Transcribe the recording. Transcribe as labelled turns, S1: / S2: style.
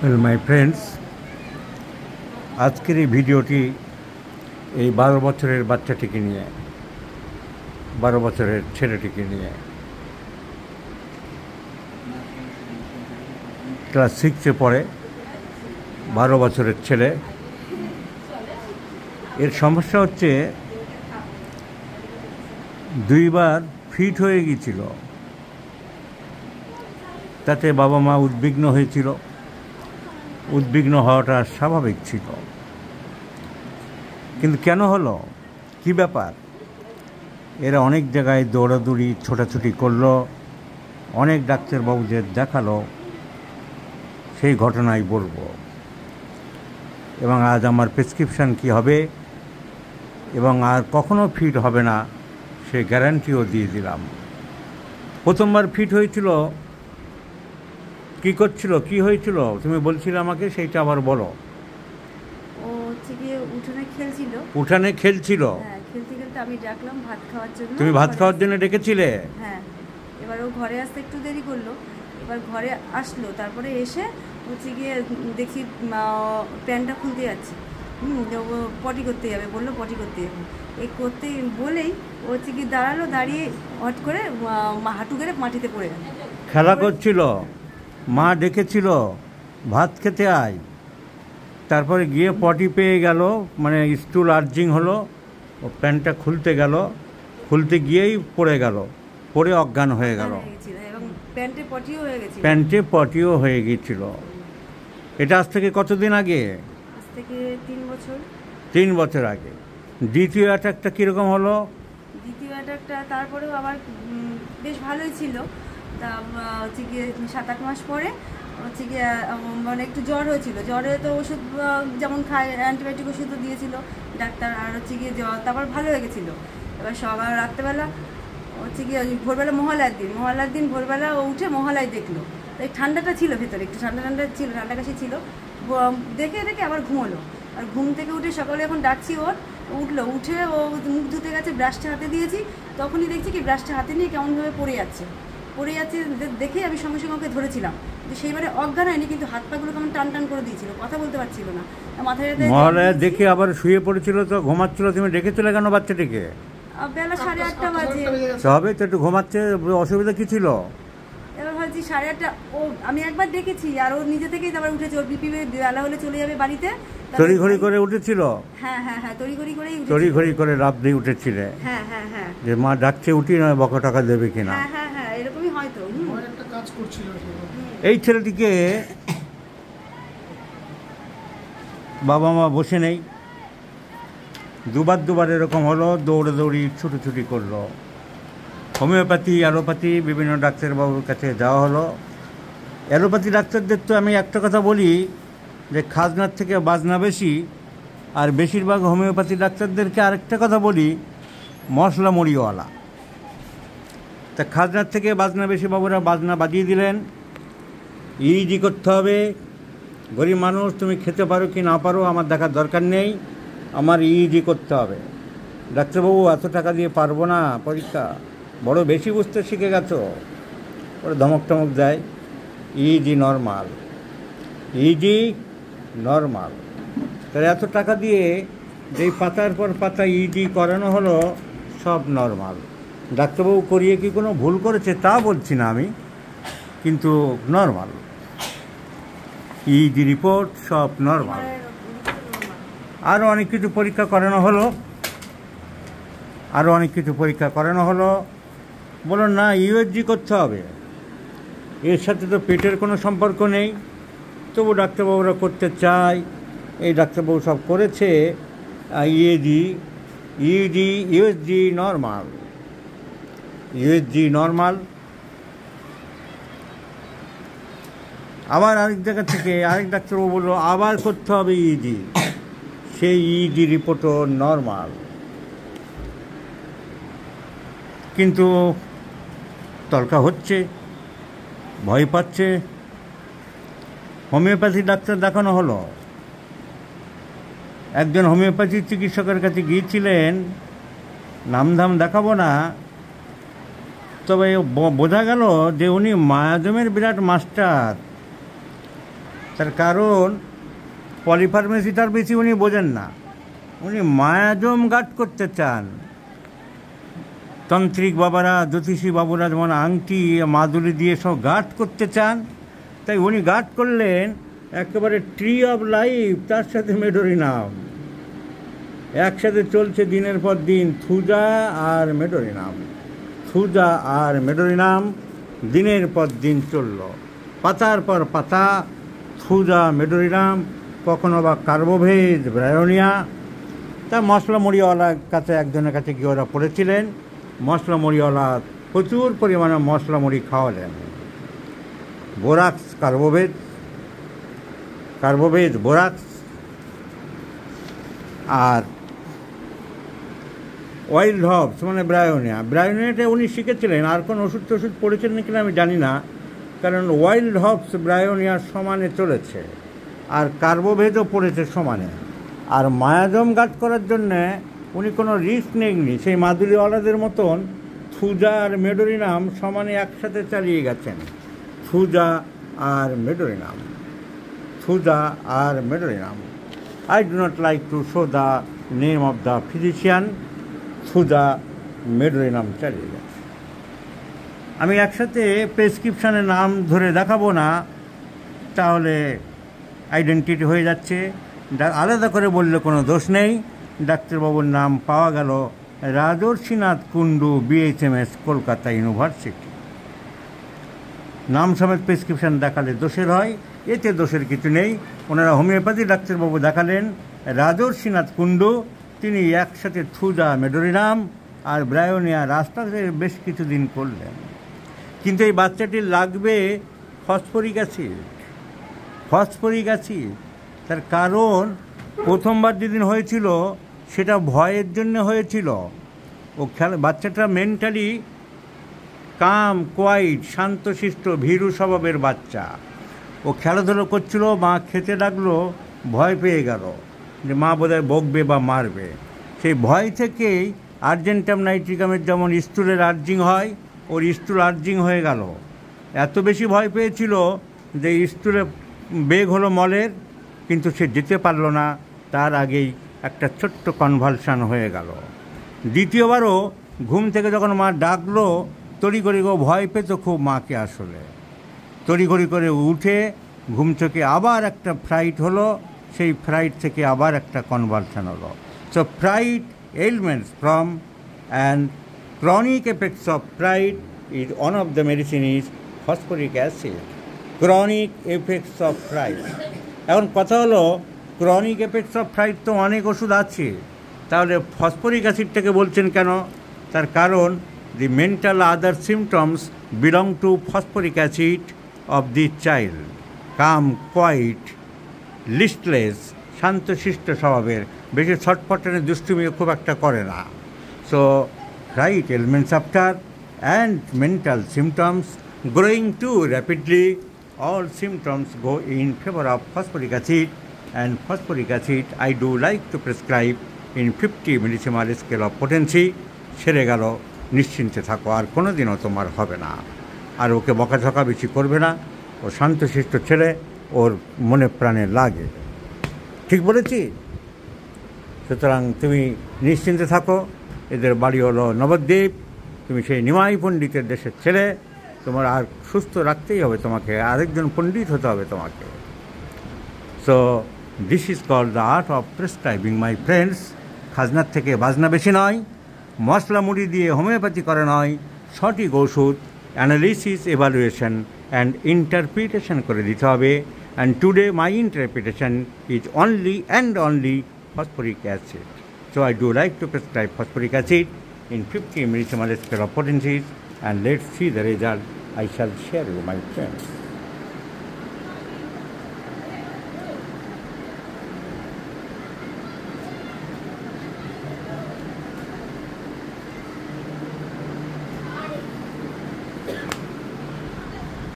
S1: Well, my friends, আজকের এই ভিডিওটি এই 12 বছরের বাচ্চাটিকে নিয়ে, 12 বছরের ছেলেটিকে নিয়ে। ক্লাস 6-এ পড়ে, 12 বছরের ছেলে। এর সমস্যা হচ্ছে দুইবার ফিট হয়ে গিয়েছিল, তাতে বাবা মা উদ্বিগ্ন হয়েছিল। উদ্বিগ্ন হওয়াটা স্বাভাবিক ছিল, কিন্তু কেন হলো, কি ব্যাপার? এরা অনেক জায়গায় দৌড়াদৌড়ি ছোটাছুটি করলো, অনেক ডাক্তারবাবুদের দেখালো, সেই ঘটনাই বলবো। এবং আজ আমার প্রেসক্রিপশান কি হবে এবং আর কখনো ফিট হবে না সে গ্যারান্টিও দিয়ে দিলাম। প্রথমবার ফিট হয়েছিল, কি করছিল, কি হয়েছিল তুমি বলছিলে আমাকে, সেইটা আবার বলো।
S2: ও হচ্ছে গিয়ে উঠোনে খেলছিল।
S1: উঠানে খেলছিল?
S2: হ্যাঁ, খেলতে খেলতে আমি ডাকলাম ভাত খাওয়ার জন্য।
S1: তুমি ভাত খাওয়ার জন্য ডেকেছিলে?
S2: হ্যাঁ, এবার ও ঘরে আসতে একটু দেরি করলো। এবার ঘরে আসলো, তারপরে এসে হচ্ছে গিয়ে দেখি প্যান্টটা খুলতে যাচ্ছে। পটি করতে যাবে, বললো পটি করতে যাবে। এই করতে বলেই ও হচ্ছে গিয়ে দাঁড়ালো, দাঁড়িয়ে হট করে হাঁটু গেড়ে মাটিতে পড়ে গেল।
S1: খেলা করছিল, মা ডেকেছিল ভাত খেতে আয়, তারপরে গিয়ে পটি পেয়ে গেল, মানে স্টুল আর্জিং হলো, ও প্যান্টটা খুলতে গেল, খুলতে গিয়েই পড়ে গেল, পড়ে অজ্ঞান হয়ে গেল।
S2: এবং প্যান্টে পটিও হয়ে গেছিল।
S1: প্যান্টে পটিও হয়ে গিয়েছিল। এটা আজ থেকে কতদিন আগে?
S2: আজ থেকে 3 বছর।
S1: 3 বছর আগে। দ্বিতীয় অ্যাটাকটা কীরকম হলো?
S2: দ্বিতীয় অ্যাটাকটা তারপরেও আবার বেশ ভালোই ছিল। তা হচ্ছে গিয়ে 7-8 মাস পরে হচ্ছে গিয়ে মানে একটু জ্বর হয়েছিল। জ্বরে তো ওষুধ যেমন খায়, অ্যান্টিবায়োটিক ওষুধও দিয়েছিল ডাক্তার, আর হচ্ছে গিয়ে জ্বর তারপর ভালো হয়ে গেছিলো। এবার সকাল রাত্রেবেলা হচ্ছে গিয়ে ভোরবেলা মহালয়ার দিন ভোরবেলা ও উঠে মহালয় দেখলো। এই ঠান্ডাটা ছিল ভেতরে, একটু ঠান্ডা ছিল, ঠান্ডা কাশি ছিল। দেখে আবার ঘুমোলো। আর ঘুম থেকে উঠে সকালে এখন ডাকছি উঠলো, উঠে ও মুখ ধুতে গেছে, ব্রাশটা হাতে দিয়েছি, তখনই দেখছি কি ব্রাশটা হাতে নিয়ে কেমনভাবে পড়ে যাচ্ছে। দেখে আমি সঙ্গে সঙ্গে ওকে ধরেছিলাম, কিন্তু সেইবারে অজ্ঞান হয়নি, কিন্তু হাত পাগুলো কেমন টান টান করে দিয়েছিল, কথা বলতে পারছিল না। মাথায়
S1: মহালয়া দেখে আবার শুয়ে পড়েছিল, তো ঘুমাচ্ছিল, তুমি ডেকেছিলে কেন বাচ্চাটিকে?
S2: বেলা 8:30 বাজে
S1: হবে তো, একটু ঘুমাচ্ছে, অসুবিধা কি ছিল?
S2: এবার ভাবছি 8:30, ও আমি একবার ডেকেছি আর ও নিজে থেকেই আবার উঠেছে, ওর বিপি বেলা হলে চলে যাবে বাড়িতে,
S1: তড়িঘড়ি করে উঠেছিল।
S2: হ্যাঁ হ্যাঁ হ্যাঁ,
S1: তড়িঘড়ি করে লাফ দিয়ে উঠেছিলে?
S2: হ্যাঁ হ্যাঁ হ্যাঁ,
S1: যে মা ডাকছে উঠি, নয় বকা টাকা দেবে কিনা।
S2: হ্যাঁ হ্যাঁ হ্যাঁ, এরকমই হয়তো
S3: একটা কাজ করছিল।
S1: এই ছেলেটিকে বাবা মা বসে নেই, দুবার এরকম হলো, দৌড়াদৌড়ি ছুটোছুটি করলো। হোমিওপ্যাথি, অ্যালোপ্যাথি বিভিন্ন ডাক্তারবাবুর কাছে যাওয়া হলো। অ্যালোপ্যাথি ডাক্তারদের তো আমি একটা কথা বলি যে খাজনার থেকে বাজনা বেশি, আর বেশিরভাগ হোমিওপ্যাথি ডাক্তারদেরকে আরেকটা কথা বলি, মশলা মুড়িওয়ালা। তা খাজনার থেকে বাজনা বেশি, বাবুরা বাজনা বাজিয়ে দিলেন। ইজি করতে হবে, গরিব মানুষ, তুমি খেতে পারো কি না পারো আমার দেখার দরকার নেই, আমার ইজি করতে হবে। ডাক্তারবাবু এত টাকা দিয়ে পারবো না পরীক্ষা, বড় বেশি বুঝতে শিখে গেছো, ওরা ধমক টমক দেয়। Easy normal, easy normal. তাহলে এত টাকা দিয়ে যেই পাতার পর পাতা ইজি করানো হলো, সব নর্মাল। ডাক্তারবাবু করিয়ে কি কোনো ভুল করেছে তা বলছি না আমি, কিন্তু নর্মাল, ইজি রিপোর্ট সব নর্মাল। আরও অনেক কিছু পরীক্ষা করানো হলো, বলো না ইউএসজি করতে হবে, এর সাথে তো পেটের কোনো সম্পর্ক নেই, তবু ডাক্তারবাবুরা করতে চায়। এই ডাক্তারবাবু সব করেছে, ইউএসজি নর্মাল। আবার আরেক জায়গা থেকে আরেক ডাক্তারবাবু বললো আবার করতে হবে ইজি, সেই ইজি রিপোর্টও নর্মাল। কিন্তু তর্কা হচ্ছে, ভয় পাচ্ছে। হোমিওপ্যাথি ডাক্তার দেখানো হলো। একজন হোমিওপ্যাথি চিকিৎসকের কাছে গিয়েছিলেন, নামধাম দেখাবো না, তবে বোঝা গেল যে উনি মায়াজমের বিরাট মাস্টার। তার কারণ পলিফার্মেসিটার বেশি উনি বোঝেন না, উনি মায়াজম গাঁট করতে চান। তান্ত্রিক বাবারা, জ্যোতিষী বাবুরা যেমন আংটি মাদুলি দিয়ে সব গাঁট করতে চান, তাই উনি গাঁট করলেন একেবারে ট্রি অফ লাইফ, তার সাথে মেডোরিনাম একসাথে চলছে দিনের পর দিন। থুজা আর মেডোরিনাম, থুজা আর মেডোরিনাম দিনের পর দিন চলল, পাতার পর পাতা থুজা মেডোরিনাম, কখনো বা কার্বোভেজ ব্রায়োনিয়া। তা মশলা মুড়িওয়ালার কাছে, একজনের কাছে গিয়ে ওরা পড়েছিলেন, মশলা মুড়িওয়ালা প্রচুর পরিমাণে মশলা মুড়ি খাওয়ালেন। বোরাক্স কার্বোভেজ, কার্বোভেজ বোরাক্স, আর ওয়াইল্ড হর্বস মানে ব্রায়োনিয়া। ব্রায়োনিয়াটা উনি শিখেছিলেন, আর কোন ওষুধ টষুধ পড়েছেন নাকি আমি জানি না, কারণ ওয়াইল্ড হর্বস ব্রায়োনিয়ার সমানে চলেছে, আর কার্বোভেজও পড়েছে সমানে। আর মায়াজম গাঁট করার জন্যে উনি কোনো রিস্ক নেননি, সেই মাদুলিওয়ালাদের মতন থুজা আর মেডোরিনাম সমানে একসাথে চালিয়ে গেছেন। থুজা আর মেডোরিনাম, থুজা আর medorrhinum. I do not like to show the name of the physician, Thuja medorrhinum চালিয়ে গেছে। আমি একসাথে প্রেসক্রিপশানের নাম ধরে দেখাবো না, তাহলে আইডেন্টিটি হয়ে যাচ্ছে। আলাদা করে বললে কোনো দোষ নেই। ডাক্তারবাবুর নাম পাওয়া গেল রাজর্ষীনাথ কুণ্ডু, BHMS, কলকাতা ইউনিভার্সিটি। নাম সমেত প্রেসক্রিপশান দেখালে দোষের হয়, এতে দোষের কিছু নেই। ওনারা হোমিওপ্যাথি ডাক্তারবাবু দেখালেন রাজর্ষীনাথ কুণ্ডু, তিনি একসাথে থুজা মেডোরিনাম আর ব্রায়োনিয়া রাস্তাতে বেশ কিছুদিন করলেন। কিন্তু এই বাচ্চাটির লাগবে ফসফরিক অ্যাসিড, ফসফরিক অ্যাসিড। তার কারণ প্রথমবার যেদিন হয়েছিল সেটা ভয়ের জন্য হয়েছিল। ও বাচ্চাটা মেন্টালি কাম, কোয়াইট, শান্তশিষ্ট, ভীরু স্বভাবের বাচ্চা। ও খেলাধুলো করছিল, মা খেতে ডাকলো, ভয় পেয়ে গেল যে মা বোধহয় বকবে বা মারবে। সেই ভয় থেকেই আর্জেন্টাম নাইট্রিকামের যেমন স্টুলের আর্জিং হয়, ওর স্টুল আর্জিং হয়ে গেল। এত বেশি ভয় পেয়েছিল যে স্টুলে বেগ হলো মলের, কিন্তু সে যেতে পারল না, তার আগেই একটা ছোট্ট কনভালশন হয়ে গেল। দ্বিতীয়বারও ঘুম থেকে যখন মা ডাকলো, তড়িঘড়ি ভয় পেত খুব মাকে, আসলে তড়িঘড়ি করে উঠে ঘুম থেকে আবার একটা ফ্লাইট হলো, সেই ফ্লাইট থেকে আবার একটা কনভালশন হলো। So flight ailments from and chronic effects of pride is one of the medicine is phosphoric acid. Chronic effects of pride. এখন কথা হলো ক্রনিক এফেক্টস অফ ফ্রাইড তো অনেক ওষুধ আছে, তাহলে ফসফরিক অ্যাসিডটাকে বলছেন কেন? তার কারণ the mental other symptoms belong to phosphoric acid of the child. Calm, quiet, listless, শান্তশিষ্ট স্বভাবের, বেশি ছটফটানে দুষ্টুমিও খুব একটা করে না। So fried elements after and mental symptoms growing to rapidly, all symptoms go in favor of phosphoric acid, and phosphoric acid I do like to prescribe in 50 millisiemens scale of potency. সেরে গেল, নিশ্চিন্তে থাকো, আর কোনো দিনও তোমার হবে না। আর ওকে বকাঝকা বেশি করবে না, ও শান্তশিষ্ট ছেলে, ওর মনে প্রাণে লাগে। ঠিক বলেছি? সুতরাং তুমি নিশ্চিন্তে থাকো। এদের বাড়ি হলো নবদ্বীপ, তুমি সেই নিমাই পণ্ডিতের দেশের ছেলে, তোমার আর সুস্থ রাখতেই হবে, তোমাকে আরেকজন পণ্ডিত হতে হবে তোমাকে। So this is called the art of prescribing my friends. খাজনার থেকে বাজনা বেশি নয়, মশলা মুড়ি দিয়ে হোমিওপ্যাথি করা নয়, সঠিক ওষুধ অ্যানালিসিস, এভালুয়েশন অ্যান্ড ইন্টারপ্রিটেশন করে দিতে হবে। And today my interpretation is only and only phosphoric acid. So I do like to prescribe phosphoric acid in 50 millisiemens scale of potencies, and let's see the result. I shall share with my friends.